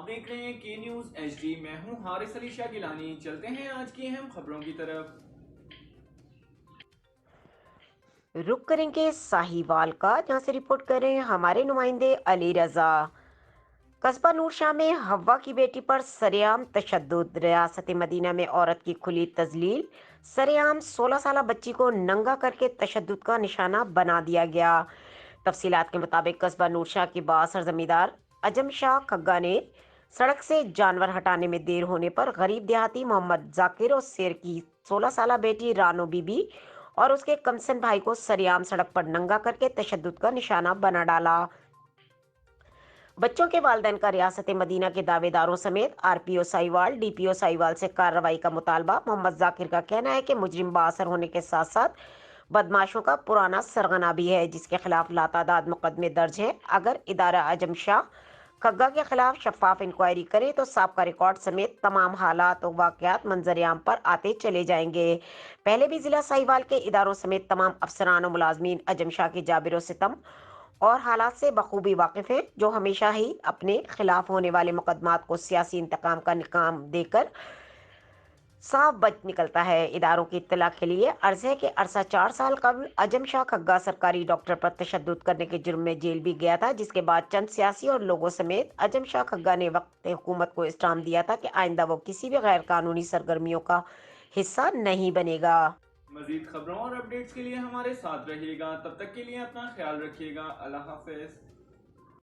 آپ دیکھ رہے ہیں کے نیوز ایچ ڈی، میں ہوں حارث علی شاہ گیلانی۔ چلتے ہیں آج کی اہم خبروں کی طرف۔ رخ کریں گے ساہیوال کا، جہاں سے رپورٹ کر رہے ہیں ہمارے نمائندے علی رضا۔ قصبہ نور شاہ میں حوا کی بیٹی پر سرعام تشدد، ریاست مدینہ میں عورت کی کھلی تذلیل، سرعام 16 سالہ بچی کو ننگا کر کے تشدد کا نشانہ بنا دیا گیا۔ تفصیلات کے مطابق قصبہ نور شاہ کے باثر زمیندار اجم شاہ کھگا نے سڑک سے جانور ہٹانے میں دیر ہونے پر غریب دیہاتی محمد ذاکر اور سیر کی 16 سالہ بیٹی رانو بی بی اور اس کے کمسن بھائی کو سرعام سڑک پر ننگا کر کے تشدد کا نشانہ بنا ڈالا۔ بچوں کے والدین کا ریاست مدینہ کے دعوے داروں سمیت آر پی او ساہیوال، ڈی پی او ساہیوال سے کارروائی کا مطالبہ۔ محمد ذاکر کا کہنا ہے کہ مجرم بااثر ہونے کے ساتھ ساتھ بدماشوں کا پرانا سرغنہ بھی ہے، جس کے خلاف لاتعداد مقدمے درج ہیں۔ اگر ادارہ اجم شاہ کھگا کے خلاف شفاف انکوائری کرے تو سابقہ ریکارڈ سمیت تمام حالات و واقعات منظر عام پر آتے چلے جائیں گے۔ پہلے بھی ضلع ساہیوال کے اداروں سمیت تمام افسران و ملازمین اجم شاہ کے جابر و ستم اور حالات سے بخوبی واقف ہیں، جو ہمیشہ ہی اپنے خلاف ہونے والے مقدمات کو سیاسی انتقام کا نام دے کر صاف بچ نکلتا ہے۔ اداروں کی اطلاع کے لیے عرض ہے کہ عرصہ 4 سال قبل اجم شاہ کھگا سرکاری ڈاکٹر پر تشدد کرنے کے جرم میں جیل بھی گیا تھا، جس کے بعد چند سیاسی اور لوگوں سمیت اجم شاہ کھگا نے وقت حکومت کو اسٹرام دیا تھا کہ آئندہ وہ کسی بھی غیر قانونی سرگرمیوں کا حصہ نہیں بنے گا۔ مزید خبروں اور اپڈیٹس کے لیے ہمارے ساتھ رہیے گا، تب تک کے لیے اپنا خیال رکھیے گا۔ اللہ حافظ۔